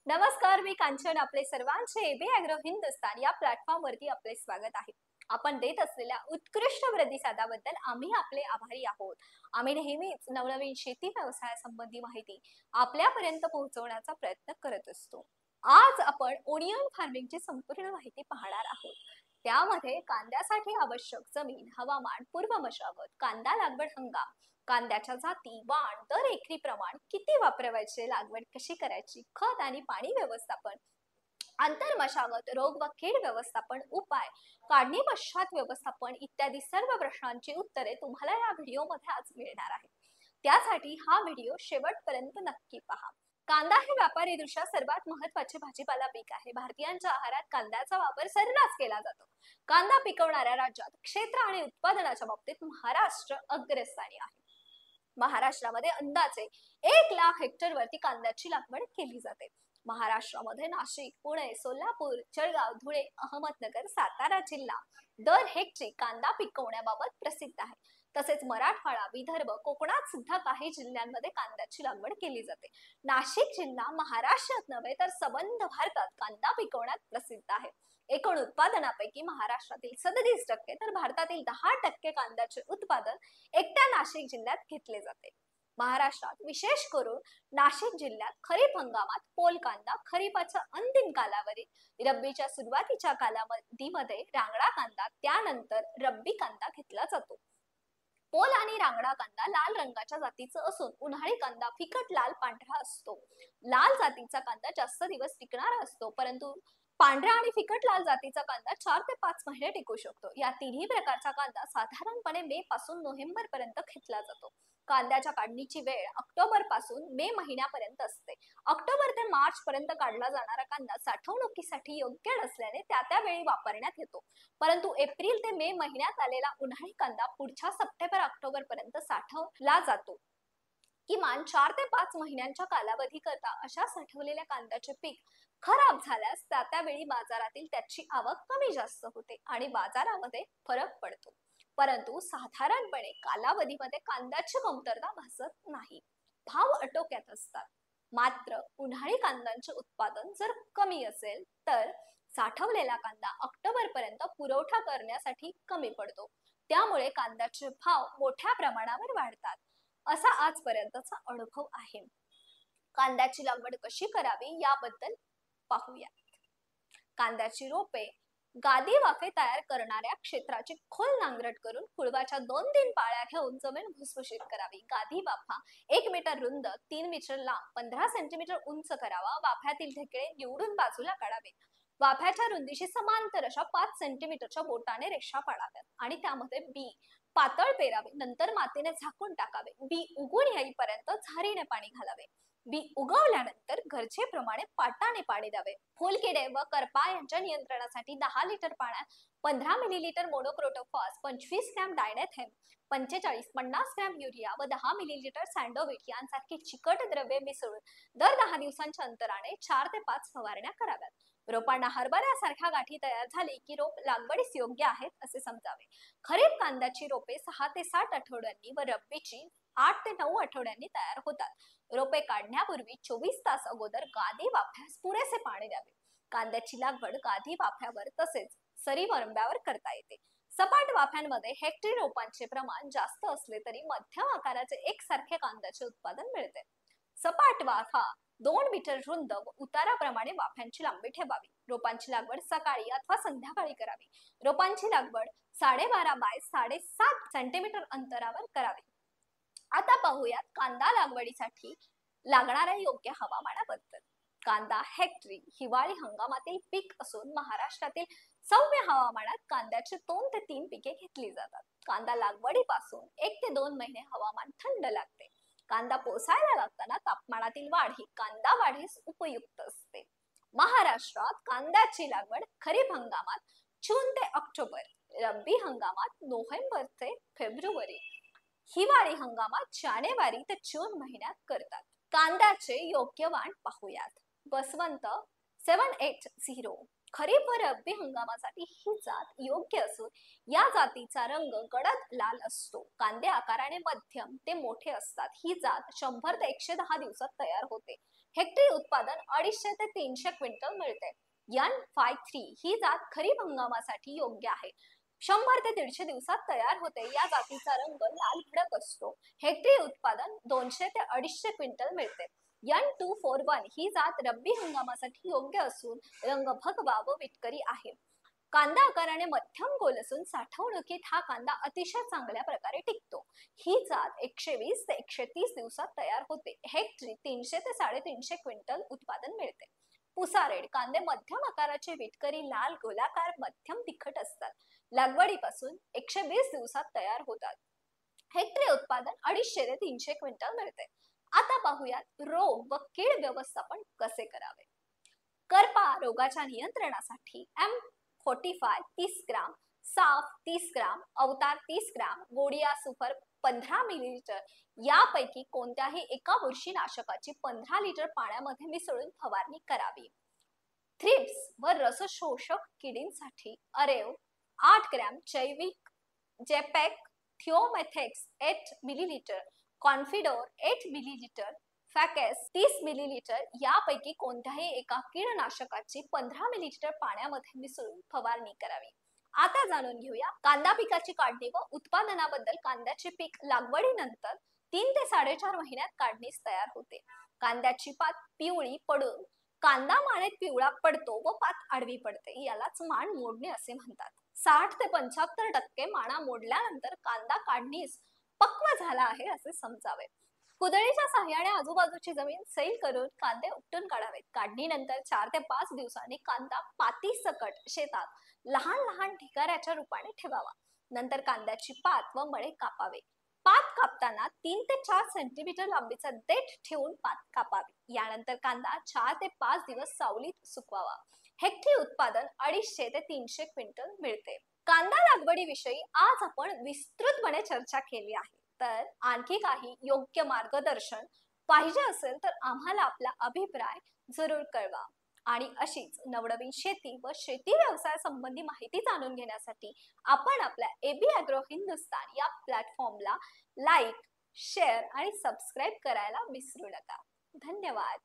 नमस्कार, मी कांचन. आपले सर्वांचे एबी ॲग्रो हिंदुस्तान या प्लॅटफॉर्मवरती आपले स्वागत आहे. आपण देत असलेल्या उत्कृष्ट प्रतिसादाबद्दल आम्ही आपले आभारी आहोत. आम्ही नेहमीच नवनवीन शेती व्यवसायासंबंधी माहिती आपल्यापर्यंत पोहोचवण्याचा प्रयत्न करत असतो. आज आपण ओनियन फार्मिंगची संपूर्ण माहिती पाहणार आहोत. त्यामध्ये कांद्यासाठी आवश्यक जमीन, हवामान, पूर्व मशागत, कांदा लागवड हंगाम, कांद्याच्या जाती, वाण, दर एकरी प्रमाण, किती वापरायचे, लागवड कशी करायची, खत आणि पाणी व्यवस्थापन, आंतर मशागत, रोग व कीड व्यवस्थापन उपाय, काढणी पश्चात व्यवस्थापन इत्यादी सर्व प्रश्नांची उत्तरे तुम्हाला या व्हिडिओमध्ये आज मिळणार आहे. त्यासाठी हा व्हिडिओ शेवटपर्यंत नक्की पहा. कांदा हे व्यापारी दृष्ट्या सर्वात महत्त्वाचे भाजीपाला पीक आहे. भारतीयांच्या आहारात कांद्याचा वापर सर्रास केला जातो. कांदा पिकवणाऱ्या राज्यात क्षेत्र आणि उत्पादनाच्या बाबतीत महाराष्ट्र अग्रस्थानी आहे. महाराष्ट्रामध्ये अंदाजे 1,00,000 हेक्टरवरती कांद्याची लागवड केली जाते. महाराष्ट्रामध्ये नाशिक, पुणे, सोलापूर, जळगाव, धुळे, अहमदनगर, सातारा जिल्हा दर हेक्टरी कांदा पिकवण्याबाबत प्रसिद्ध आहे. तसेच मराठवाडा, विदर्भ, कोकणात सुद्धा काही जिल्ह्यांमध्ये कांद्याची लागवड केली जाते. नाशिक जिल्हा महाराष्ट्रात नव्हे तर संबंध भारतात कांदा पिकवण्यात प्रसिद्ध आहे. एकूण उत्पादनापैकी महाराष्ट्रातील 37% तर भारतातील 10% कांद्याचे उत्पादन एकट्या नाशिक जिल्ह्यात घेतले जाते. महाराष्ट्रात विशेष करून नाशिक जिल्ह्यात खरीप हंगामात पोल कांदा, खरीपाच्या अंतिम कालावधीत, रब्बीच्या सुरुवातीच्या कालावधीमध्ये रांगडा कांदा, त्यानंतर रब्बी कांदा घेतला जातो. पोल आणि रांगडा कांदा लाल रंगाच्या जातीचा असून उन्हाळी कांदा फिकट लाल पांढरा असतो. लाल जातीचा कांदा जास्त दिवस टिकणारा असतो, परंतु पांढरा आणि फिकट लाल जातीचा कांदा 4 ते 5 महिने टिकू शकतो. या तिन्ही प्रकारचा कांदा साधारणपणे मे पासून नोव्हेंबर पर्यंत घेतला जातो. कांद्याच्या काढणीची वेळ ऑक्टोबर पासून मे महिन्यापर्यंत असते. ऑक्टोबर ते मार्च पर्यंत काढला जाणारा कांदा साठवणुकीसाठी योग्य नसल्याने त्या वेळी वापरण्यात येतो. परंतु एप्रिल ते मे महिन्यात आलेला उन्हाळी कांदा पुढच्या सप्टेंबर ऑक्टोबर पर्यंत साठवला जातो. किमान 4 ते 5 महिन्यांच्या कालावधीकरता अशा साठवलेल्या कांद्याचे पीक खराब झाल्यास त्यावेळी बाजारातील त्याची आवक कमी जास्त होते आणि बाजारामध्ये फरक पडतो. परंतु साधारणपणे कालावधीमध्ये कांद्याची कमतरता भासत नाही. भाव आटोक्यात असतात. मात्र उन्हाळी कांद्याचे उत्पादन जर कमी असेल तर साठवलेला कांदा ऑक्टोबर पर्यंत पुरवठा करण्यासाठी कमी पडतो. त्यामुळे कांद्याचे भाव मोठ्या प्रमाणावर वाढतात. असा आजपर्यंतचा अनुभव आहे. कांद्याची लागवड कशी करावी याबद्दल पाहूया. कांद्याची रोपे गादी वाफे तयार करणाऱ्या क्षेत्राची खोल नांगरट करून कुळवाच्या 2-3 पाळ्या घेऊन जमीन भुसभुशीत करावी. गादी वाफा 1 मीटर रुंद, 3 मीटर लांब, 15 सेंटीमीटर उंच करावा. वाफ्यातील ढेकळे निवडून बाजूला काढावे. वाफ्याच्या रुंदीशी समांतर अशा 5 सेंटीमीटरच्या बोटाने रेषा पाडाव्यात आणि त्यामध्ये बी पातळ पेरावे. नंतर मातीने झाकून टाकावे. बी उगवून येईपर्यंत झारीने पाणी घालावे. बी उगवल्यानंतर गरजेप्रमाणे पाटाने पाणी द्यावे. फुलकिडे व करपा यांच्या नियंत्रणासाठी 10 लिटर पाण्यात 15 मिलीलीटर मोनोक्रोटोफॉस, 25 ग्रॅम डायनेथेम, 45-50 ग्रॅम युरिया व 10 मिलीलीटर सँडोव्हिट यांसारखी चिकट द्रव्ये मिसळून दर 10 दिवसांच्या अंतराने 4 ते 5 फवारण्या कराव्यात. रोपांना हरभऱ्यासारख्या गाठी तयार झाली की रोप लागवडीस योग्य आहेत असे समजावे. खरीप कांद्याची रोपे 6 ते 7 आठवड्यांनी व रब्बीची 8 ते 9 आठवड्यांनी तयार होतात. रोपे काढण्यापूर्वी 24 तास अगोदर गादी वाफ्यास पुरेसे पाणी द्यावे. कांद्याची लागवड गादी वाफ्यावर तसेच सरी वरंब्यावर करता येते. सपाट वाफ्यांमध्ये हेक्टरी रोपांचे प्रमाण जास्त असले तरी मध्यम आकाराचे एकसारखे कांद्याचे उत्पादन मिळते. सपाट वाफा 2 मीटर रुंद व उताराप्रमाणे वाफ्यांची लांबी ठेवावी. रोपांची लागवड सकाळी अथवा संध्याकाळी करावी. रोपांची लागवड 12.5 बाय 7.5 सेंटीमीटर अंतरावर करावी. आता पाहूयात कांदा लागवडीसाठी लागणाऱ्या योग्य हवामानाबद्दल. कांदा हेक्टरी हिवाळी हंगामातील पीक असून महाराष्ट्रातील सौम्य हवामानात कांद्याची 2 ते 3 पिके घेतली जातात. कांदा लागवडीपासून 1 ते 2 महिने हवामान थंड लागते. कांदा पोसायला लागताना तापमानातील वाढ ही कांदा वाढीस उपयुक्त असते. महाराष्ट्रात कांद्याची लागवड खरीप हंगामात जून ते ऑक्टोबर, रब्बी हंगामात नोव्हेंबर ते फेब्रुवारी, हिवाळी हंगामात जानेवारी ते जून महिन्यात करतात. कांद्याचे योग्य वाण पाहूयात. बसवंत 780, खरीप व रब्बी हंगामासाठी ही जात योग्य असून या जातीचा रंग गडद लाल असतो. कांदे आकाराने मध्यम ते मोठे असतात. ही जात 100 ते 110 दिवसात तयार होते. हेक्टरी उत्पादन 250 ते 300 क्विंटल मिळते. N53 ही जात खरीप हंगामासाठी योग्य आहे. 100 ते 150 दिवसात तयार होते. या जातीचा रंग लाल भडक असतो. हेक्टरी उत्पादन 200 ते 250 क्विंटल मिळते. N241 ही जात रब्बी हंगामासाठी योग्य असून रंग भगवा व विटकरी आहे. कांदा आकाराने मध्यम गोल असून साठवणुकीत हा कांदा अतिशय चांगल्या प्रकारे टिकतो. ही जात 120 ते 130 दिवसात तयार होते. हेक्टरी 300 ते 350 क्विंटल उत्पादन मिळते. पुसा रेड कांदे मध्यम आकाराचे विटकरी लाल गोलाकार मध्यम तिखट असतात. लागवडीपासून 120 दिवसात तयार होतात. हेक्टरी उत्पादन 250 ते 300 क्विंटल मिळते. आता पाहूयात रोग व कीड व्यवस्थापन कसे करावे. करपा रोगाच्या नियंत्रणासाठी M45 30 ग्राम, साफ 30 ग्राम, अवतार 30 ग्राम, गोडिया सुपर 15 मिलीलिटर यापैकी कोणत्याही एका बुरशीनाशकाची 15 लिटर पाण्यामध्ये मिसळून फवारणी करावी. थ्रिप्स व रसशोषक किडींसाठी अरेव 8 ग्रॅम, जैविक जेपॅक थिओमेथेक्स 8 मिलीलिटर, कॉन्फिडोर 8 मिलीलिटर, फॅकेस 30 मिलीलिटर यापैकी कोणत्याही एका कीडनाशकाची 15 मिलीलिटर पाण्यामध्ये मिसळून फवारणी करावी. आता जाणून घेऊया कांदा पिकाची काढणी व उत्पादनाबद्दल. कांद्याचे पीक लागवडीनंतर 3 ते 4.5 महिन्यात काढणीस तयार होते. कांद्याची पात पिवळी पडून कांदा मानेत पिवळा पडतो व पात आडवी पडते. यालाच मान मोडणे असे म्हणतात. 60 ते 75% माणा मोडल्यानंतर कांदा काढणीस पक्व झाला आहे असे समजावे. कुदळीच्या साहाय्याने आजूबाजूची जमीन सैल करून कांदे उपटून काढावेत. काढणीनंतर 4 ते 5 दिवसांनी कांदा पाती सकट शेतात लहान लहान ढिगाऱ्याच्या रूपाने ठेवावा. नंतर कांद्याची पात व मळे कापावे. पात कापताना 3 ते 4 सेंटीमीटर लांबीचा देठ ठेवून पात कापावी. यानंतर कांदा 4 ते 5 दिवस सावलीत सुकवावा. हेक्टरी उत्पादन 250 ते 300 क्विंटल मिळते. कांदा लागवडीविषयी आज आपण विस्तृतपणे चर्चा केली आहे. तर आणखी काही योग्य मार्गदर्शन पाहिजे असेल तर आम्हाला आपला अभिप्राय जरूर कळवा. आणि अशीच नवनवीन शेती व शेती व्यवसाय संबंधी माहिती जाणून घेण्यासाठी आपण आपल्या एबी ॲग्रो हिंदुस्तान या प्लॅटफॉर्मला लाईक, शेअर आणि सबस्क्राईब करायला विसरू नका. धन्यवाद.